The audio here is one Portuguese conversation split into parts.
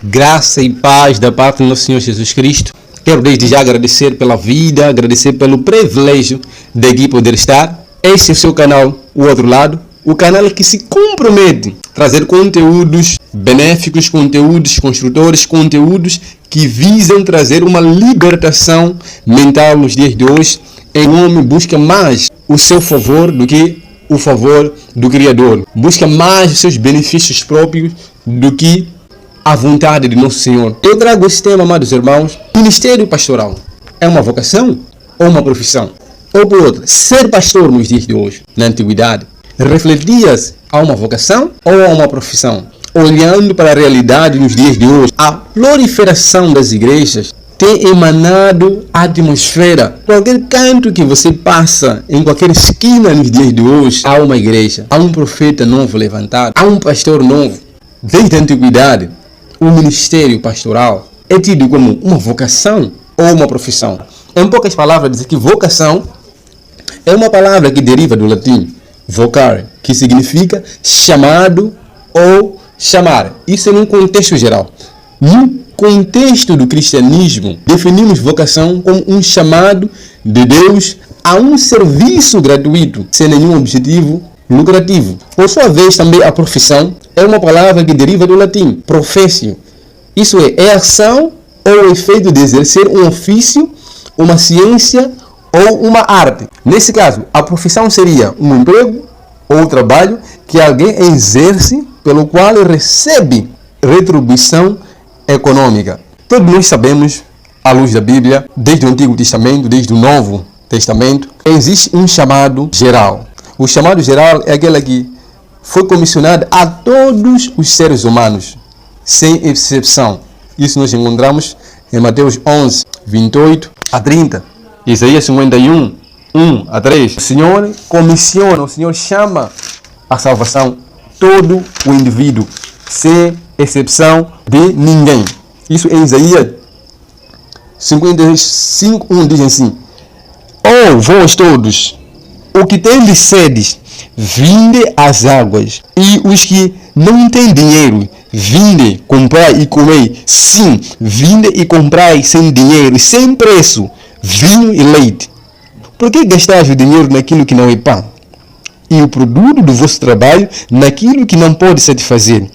Graça e paz da parte do nosso Senhor Jesus Cristo. Quero desde já agradecer pela vida, agradecer pelo privilégio de aqui poder estar. Este é o seu canal, O Outro Lado, o canal que se compromete a trazer conteúdos benéficos, conteúdos construtores, conteúdos que visam trazer uma libertação mental nos dias de hoje. O homem busca mais o seu favor do que o favor do Criador. Busca mais os seus benefícios próprios do que a vontade de nosso Senhor. Eu trago esse tema, amados irmãos. Ministério pastoral é uma vocação ou uma profissão? Ou por outra, ser pastor nos dias de hoje, na antiguidade, refletia-se a uma vocação ou a uma profissão? Olhando para a realidade nos dias de hoje, a proliferação das igrejas tem emanado a atmosfera. Qualquer canto que você passa, em qualquer esquina nos dias de hoje, há uma igreja, há um profeta novo levantado, há um pastor novo. Desde a antiguidade, o ministério pastoral é tido como uma vocação ou uma profissão. Em poucas palavras, dizer que vocação é uma palavra que deriva do latim vocare, que significa chamado ou chamar. Isso é num contexto geral. No contexto do cristianismo, definimos vocação como um chamado de Deus a um serviço gratuito, sem nenhum objetivo lucrativo. Por sua vez, também a profissão é uma palavra que deriva do latim professio. Isso é ação ou efeito de exercer um ofício, uma ciência ou uma arte. Nesse caso, a profissão seria um emprego ou trabalho que alguém exerce pelo qual recebe retribuição econômica. Todos nós sabemos, à luz da Bíblia, desde o Antigo Testamento, desde o Novo Testamento, existe um chamado geral. O chamado geral é aquele que foi comissionado a todos os seres humanos, sem exceção. Isso nós encontramos em Mateus 11, 28 a 30. Isaías 51, 1 a 3. O Senhor comissiona, o Senhor chama a salvação todo o indivíduo, sem exceção de ninguém. Isso em Isaías 55, 1 diz assim: "Oh, vós todos, o que tendes sede, vinde às águas, e os que não têm dinheiro, vinde, comprai e comei. Sim, vinde e comprai sem dinheiro, sem preço, vinho e leite. Por que gastais o dinheiro naquilo que não é pão, e o produto do vosso trabalho naquilo que não pode satisfazer?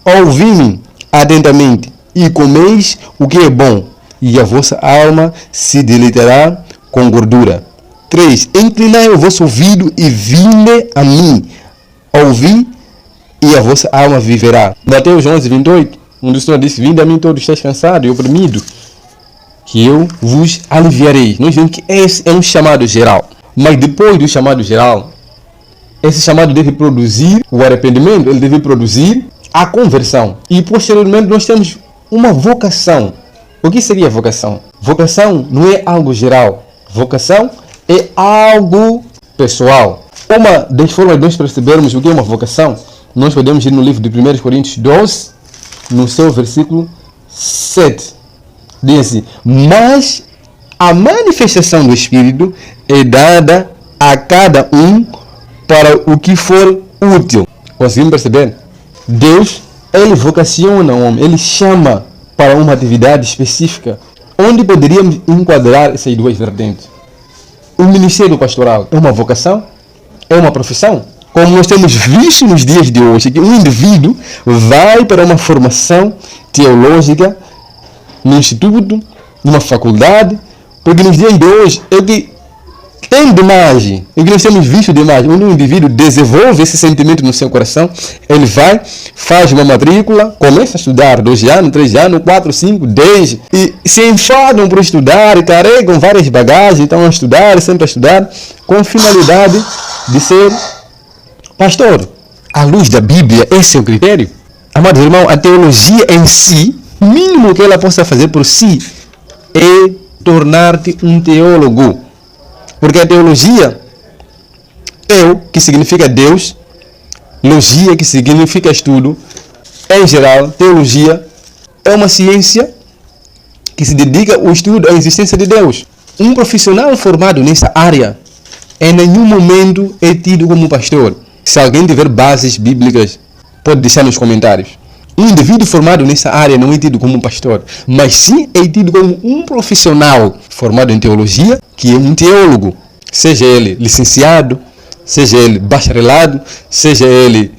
Ouvi-me atentamente, e comeis o que é bom, e a vossa alma se deleitará com gordura. 3. Inclinai o vosso ouvido e vinde a mim. Ouvi e a vossa alma viverá." Mateus 11, 28. Onde o Senhor disse: "Vinde a mim todos estáis cansados e oprimidos, que eu vos aliviarei." Nós vemos que esse é um chamado geral. Mas depois do chamado geral, esse chamado deve produzir o arrependimento, ele deve produzir a conversão. E posteriormente nós temos uma vocação. O que seria vocação? Vocação não é algo geral. Vocação é algo pessoal. Uma das formas de nós percebermos o que é uma vocação, nós podemos ir no livro de 1 Coríntios 12, no seu versículo 7. Diz assim: "Mas a manifestação do Espírito é dada a cada um para o que for útil." Conseguimos perceber? Deus, ele vocaciona o homem, ele chama para uma atividade específica. Onde poderíamos enquadrar essas duas vertentes? O ministério pastoral é uma vocação? É uma profissão? Como nós temos visto nos dias de hoje, que um indivíduo vai para uma formação teológica no instituto, numa faculdade, porque nos dias de hoje é o que tem demais, é o que nós temos visto demais. Onde um indivíduo desenvolve esse sentimento no seu coração, ele vai, faz uma matrícula, começa a estudar 2 anos, 3 anos, 4, 5, 10, e se enfadam por estudar, e carregam várias bagagens, estão a estudar, sempre a estudar, com finalidade de ser pastor. À luz da Bíblia, esse é o critério. Amados irmãos, a teologia em si, o mínimo que ela possa fazer por si é tornar-te um teólogo. Porque a teologia, teo, que significa Deus, logia, que significa estudo, em geral, teologia é uma ciência que se dedica ao estudo da existência de Deus. Um profissional formado nessa área, em nenhum momento é tido como pastor. Se alguém tiver bases bíblicas, pode deixar nos comentários. Um indivíduo formado nessa área não é tido como um pastor, mas sim é tido como um profissional formado em teologia, que é um teólogo, seja ele licenciado, seja ele bacharelado, seja ele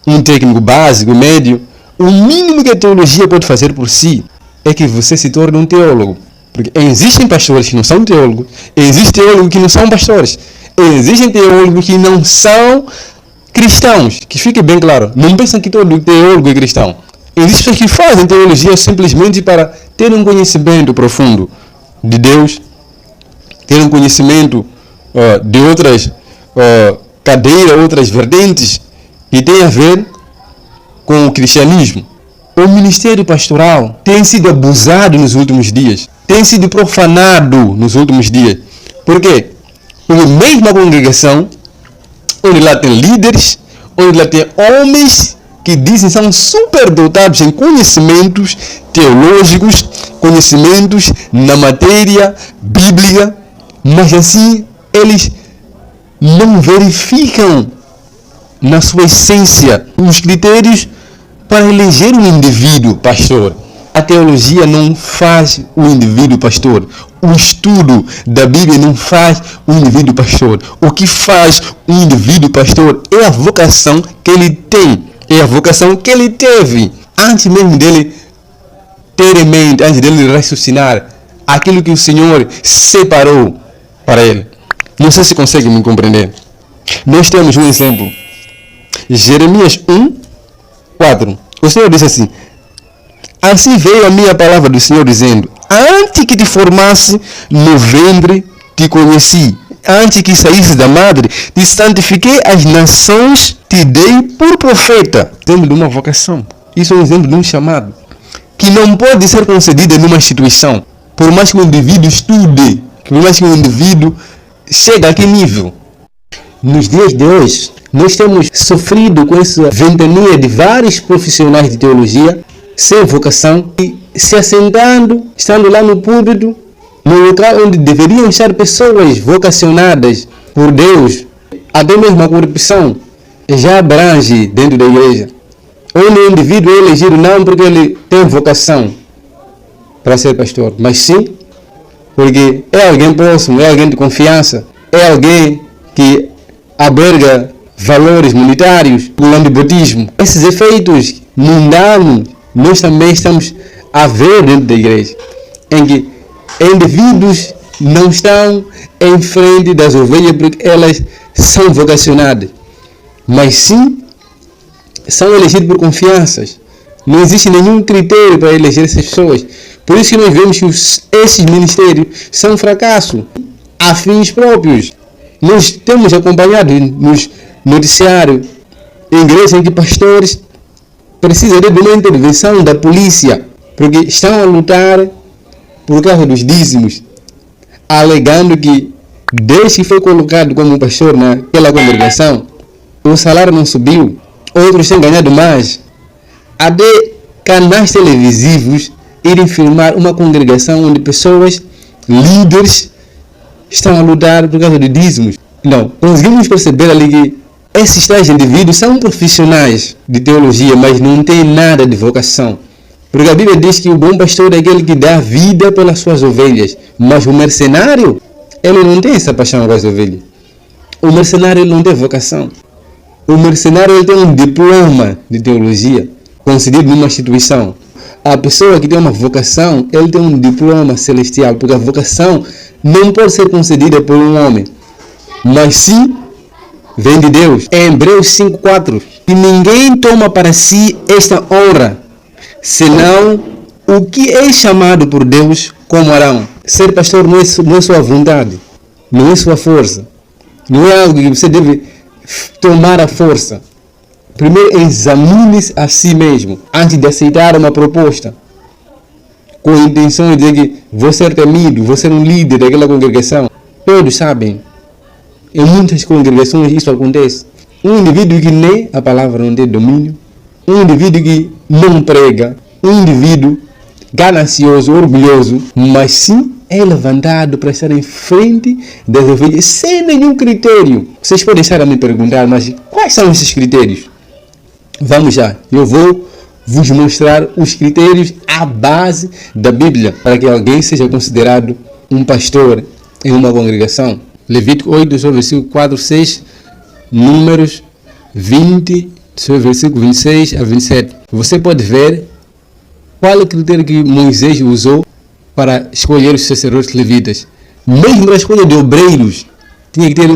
um técnico básico, médio. O mínimo que a teologia pode fazer por si é que você se torne um teólogo. Porque existem pastores que não são teólogos, existem teólogos que não são pastores, existem teólogos que não são cristãos. Que fique bem claro, não pensam que todo teólogo é cristão. Existem pessoas que fazem teologia simplesmente para ter um conhecimento profundo de Deus, ter um conhecimento de outras cadeiras, outras vertentes que tem a ver com o cristianismo. O ministério pastoral tem sido abusado nos últimos dias, tem sido profanado nos últimos dias. Por quê? Porque mesmo a congregação, onde lá tem líderes, onde lá tem homens que dizem são superdotados em conhecimentos teológicos, conhecimentos na matéria bíblica, mas assim eles não verificam na sua essência os critérios para eleger um indivíduo pastor. A teologia não faz o indivíduo pastor. O estudo da Bíblia não faz o indivíduo pastor. O que faz o indivíduo pastor é a vocação que ele tem. É a vocação que ele teve. Antes mesmo dele ter em mente, antes dele raciocinar aquilo que o Senhor separou para ele. Não sei se consegue me compreender. Nós temos um exemplo. Jeremias 1:4. O Senhor disse assim: assim veio a minha palavra do Senhor dizendo: antes que te formasse no ventre te conheci, antes que saísse da madre te santifiquei, as nações te dei por profeta. Exemplo de uma vocação. Isso é um exemplo de um chamado que não pode ser concedido numa instituição, por mais que o indivíduo estude, por mais que o indivíduo chegue a que nível. Nos dias de hoje, nós temos sofrido com essa ventania de vários profissionais de teologia sem vocação e se assentando, estando lá no púlpito, no local onde deveriam estar pessoas vocacionadas por Deus. Até mesmo a corrupção já abrange dentro da igreja, onde o indivíduo é elegido não porque ele tem vocação para ser pastor, mas sim porque é alguém próximo, é alguém de confiança, é alguém que alberga valores monetários, o lambibotismo. Esses efeitos mundanos nós também estamos a ver dentro da igreja, em que indivíduos não estão em frente das ovelhas porque elas são vocacionadas, mas sim são elegidos por confianças. Não existe nenhum critério para eleger essas pessoas. Por isso que nós vemos que esses ministérios são um fracasso a fins próprios. Nós temos acompanhado nos noticiários igrejas em que pastores precisam de uma intervenção da polícia porque estão a lutar por causa dos dízimos, alegando que desde que foi colocado como pastor naquela congregação, o salário não subiu, outros têm ganhado mais. Até canais televisivos irem filmar uma congregação onde pessoas, líderes, estão a lutar por causa de dízimos. Não, conseguimos perceber ali que esses tais indivíduos são profissionais de teologia, mas não têm nada de vocação. Porque a Bíblia diz que o bom pastor é aquele que dá vida pelas suas ovelhas. Mas o mercenário, ele não tem essa paixão pelas ovelhas. O mercenário ele não tem vocação. O mercenário ele tem um diploma de teologia concedido numa instituição. A pessoa que tem uma vocação, ele tem um diploma celestial, porque a vocação não pode ser concedida por um homem, mas sim vem de Deus. É Hebreus 5:4. E ninguém toma para si esta honra, senão o que é chamado por Deus como Arão. Ser pastor não é sua vontade, não é sua força, não é algo que você deve tomar a força. Primeiro examine-se a si mesmo antes de aceitar uma proposta com a intenção de dizer que vou ser temido, vou ser um líder daquela congregação. Todos sabem, em muitas congregações isso acontece. Um indivíduo que lê a palavra não tem domínio, um indivíduo que não prega, um indivíduo ganancioso, orgulhoso, mas sim é levantado para estar em frente das ovelhas sem nenhum critério. Vocês podem estar a me perguntar, mas quais são esses critérios? Vamos já, eu vou vos mostrar os critérios à base da Bíblia para que alguém seja considerado um pastor em uma congregação. Levítico 8, versículo 4, 6, Números 20, versículo 26 a 27. Você pode ver qual é o critério que Moisés usou para escolher os sacerdotes levitas. Mesmo a escolha de obreiros tinha que ter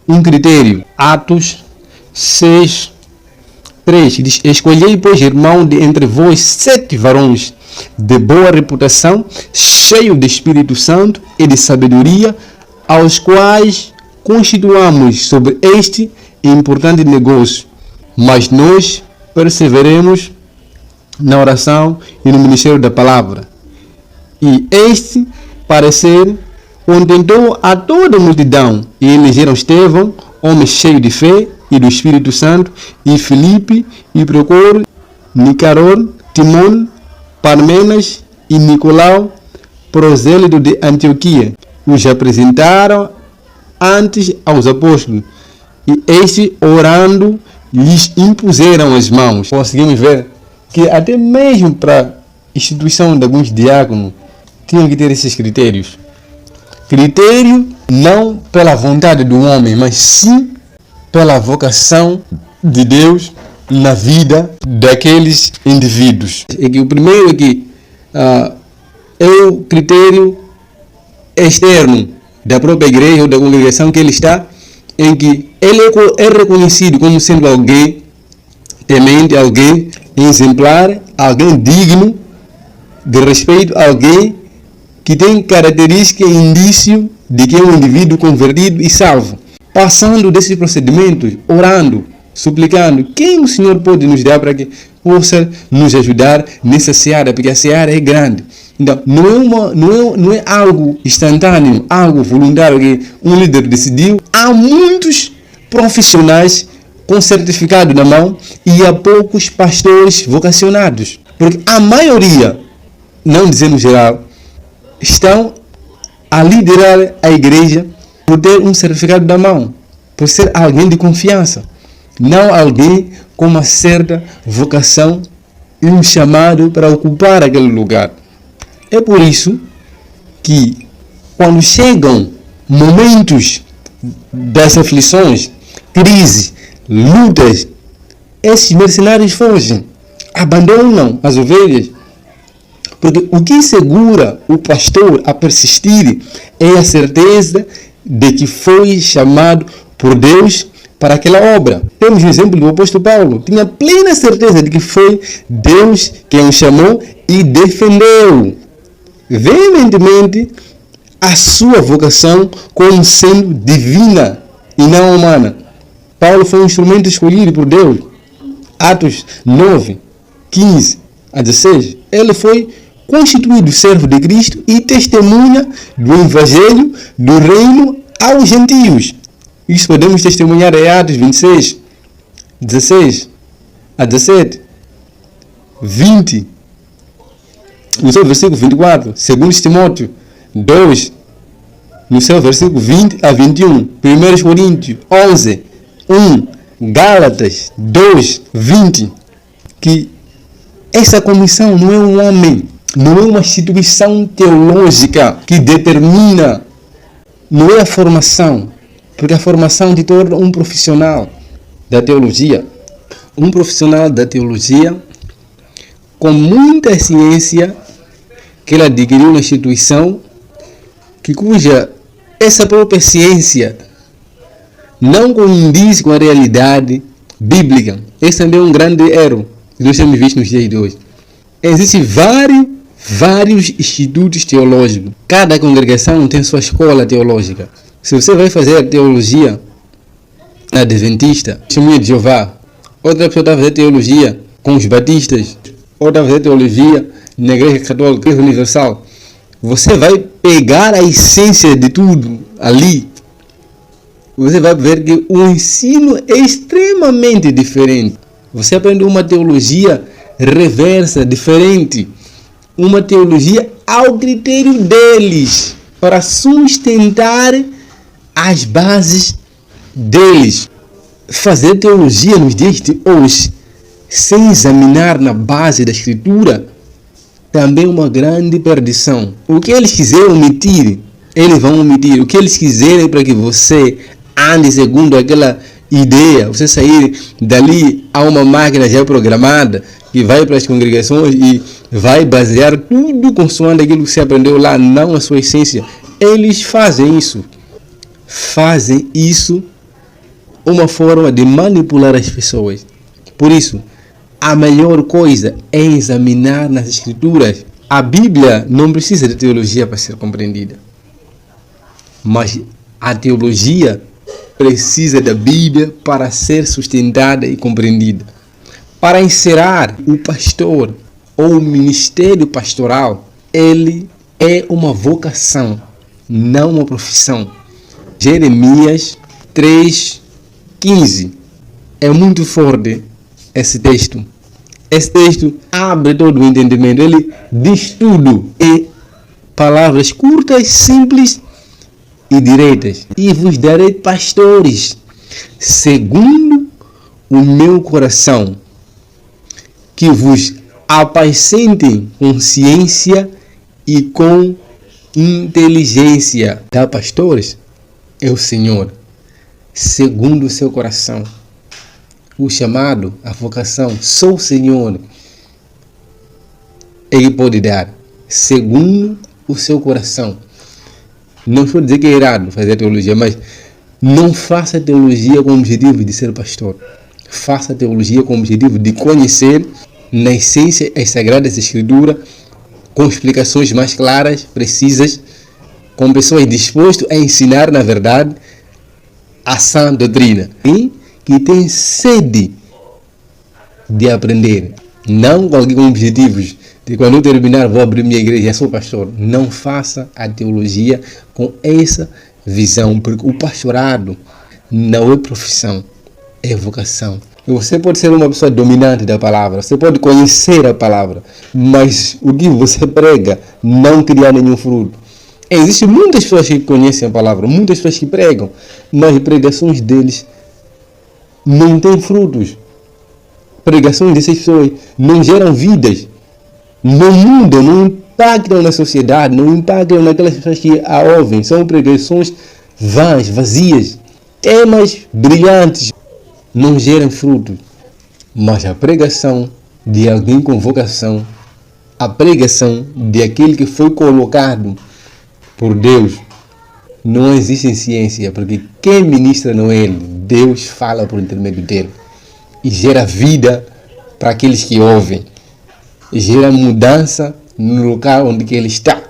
um critério. Atos 6, 3 diz: escolhei, pois, irmão, de entre vós 7 varões de boa reputação, cheio de Espírito Santo e de sabedoria, aos quais constituamos sobre este importante negócio, mas nós perseveremos na oração e no ministério da palavra. E este parecer contentou a toda a multidão, e elegeram Estevão, homem cheio de fé e do Espírito Santo, e Filipe, e Procoro, Nicanor, Timon, Parmenas e Nicolau, prosélito de Antioquia. Os apresentaram antes aos apóstolos, e estes, orando, lhes impuseram as mãos. Conseguimos ver que até mesmo para a instituição de alguns diáconos tinham que ter esses critérios. Critério não pela vontade do homem, mas sim pela vocação de Deus na vida daqueles indivíduos. E que o primeiro aqui é o critério externo da própria igreja ou da congregação que ele está, em que ele é reconhecido como sendo alguém temente, alguém exemplar, alguém digno de respeito, alguém que tem característica e indício de que é um indivíduo convertido e salvo. Passando desses procedimentos, orando, suplicando, quem o Senhor pode nos dar para que possa nos ajudar nessa seara, porque a seara é grande. Então, não é algo instantâneo, algo voluntário que um líder decidiu. Há muitos profissionais com certificado na mão e há poucos pastores vocacionados. Porque a maioria, não dizendo geral, estão a liderar a igreja por ter um certificado na mão, por ser alguém de confiança, não alguém com uma certa vocação e um chamado para ocupar aquele lugar. É por isso que quando chegam momentos das aflições, crises, lutas, esses mercenários fogem, abandonam as ovelhas. Porque o que segura o pastor a persistir é a certeza de que foi chamado por Deus para aquela obra. Temos o exemplo do apóstolo Paulo. Tinha plena certeza de que foi Deus quem o chamou e defendeu veementemente a sua vocação como sendo divina e não humana. Paulo foi um instrumento escolhido por Deus. Atos 9, 15 a 16. Ele foi constituído servo de Cristo e testemunha do Evangelho do Reino aos gentios. Isso podemos testemunhar em Atos 26, 16 a 17, 20, no seu versículo 24, 2 Timóteo 2, no seu versículo 20 a 21, 1 Coríntios 11, 1, Gálatas 2, 20, que essa comissão não é um homem, não é uma instituição teológica que determina, não é a formação, porque a formação te torna um profissional da teologia. Um profissional da teologia com muita ciência que ele adquiriu na instituição, cuja essa própria ciência não condiz com a realidade bíblica. Esse também é um grande erro que nós temos visto nos dias de hoje. Existem vários institutos teológicos. Cada congregação tem sua escola teológica. Se você vai fazer teologia adventista, Testemunha de Jeová, outra pessoa está a fazer teologia com os batistas, outra vai fazer teologia na Igreja Católica, Igreja Universal, você vai pegar a essência de tudo ali. Você vai ver que o ensino é extremamente diferente. Você aprende uma teologia reversa, diferente. Uma teologia ao critério deles, para sustentar as bases deles. Fazer teologia nos dias de hoje sem examinar na base da Escritura, também é uma grande perdição. O que eles quiserem omitir, eles vão omitir. O que eles quiserem para que você ande segundo aquela ideia, você sair dali a uma máquina já programada, que vai para as congregações e vai basear tudo consoante aquilo que você aprendeu lá, não a sua essência. Eles fazem isso. Fazem isso uma forma de manipular as pessoas. Por isso, a melhor coisa é examinar nas Escrituras. A Bíblia não precisa de teologia para ser compreendida. Mas a teologia precisa da Bíblia para ser sustentada e compreendida. Para encerrar, o pastor ou o ministério pastoral, ele é uma vocação, não uma profissão. Jeremias 3:15. É muito forte esse texto. Esse texto abre todo o entendimento. Ele diz tudo em palavras curtas, simples e diretas. E vos darei pastores, segundo o meu coração, que vos apacentem com ciência e com inteligência. Dá pastores é o Senhor, segundo o seu coração. O chamado, a vocação, só o Senhor Ele pode dar, segundo o seu coração. Não estou dizendo que é errado fazer teologia, mas não faça teologia com o objetivo de ser pastor. Faça teologia com o objetivo de conhecer na essência as Sagradas Escrituras, com explicações mais claras, precisas, com pessoas dispostas a ensinar na verdade a sã doutrina. E que tem sede de aprender, não com alguém com objetivos de quando eu terminar vou abrir minha igreja, sou pastor. Não faça a teologia com essa visão, porque o pastorado não é profissão, é vocação. E você pode ser uma pessoa dominante da palavra, você pode conhecer a palavra, mas o que você prega não criar nenhum fruto. Existem muitas pessoas que conhecem a palavra, muitas pessoas que pregam, mas as pregações deles não têm frutos. Pregações dessas pessoas não geram vidas, não mudam, não impactam na sociedade, não impactam naquelas pessoas que a ouvem. São pregações vãs, vazias, temas brilhantes, não geram frutos. Mas a pregação de alguém com vocação, a pregação de aquele que foi colocado por Deus, não existe em ciência, porque quem ministra não é ele, Deus fala por intermédio dele e gera vida para aqueles que ouvem, e gera mudança no local onde ele está.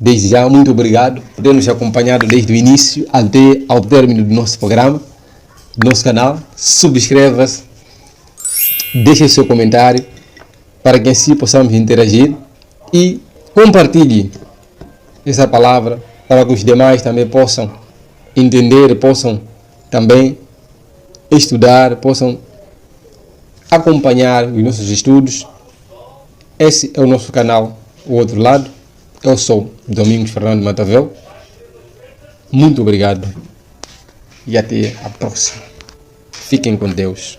Desde já, muito obrigado por ter nos acompanhado desde o início até ao término do nosso programa, do nosso canal. Subscreva-se, deixe seu comentário para que assim possamos interagir e compartilhe essa palavra para que os demais também possam entender, possam também estudar, possam acompanhar os nossos estudos. Esse é o nosso canal, o outro lado. Eu sou Domingos Fernando Matavel. Muito obrigado e até a próxima. Fiquem com Deus.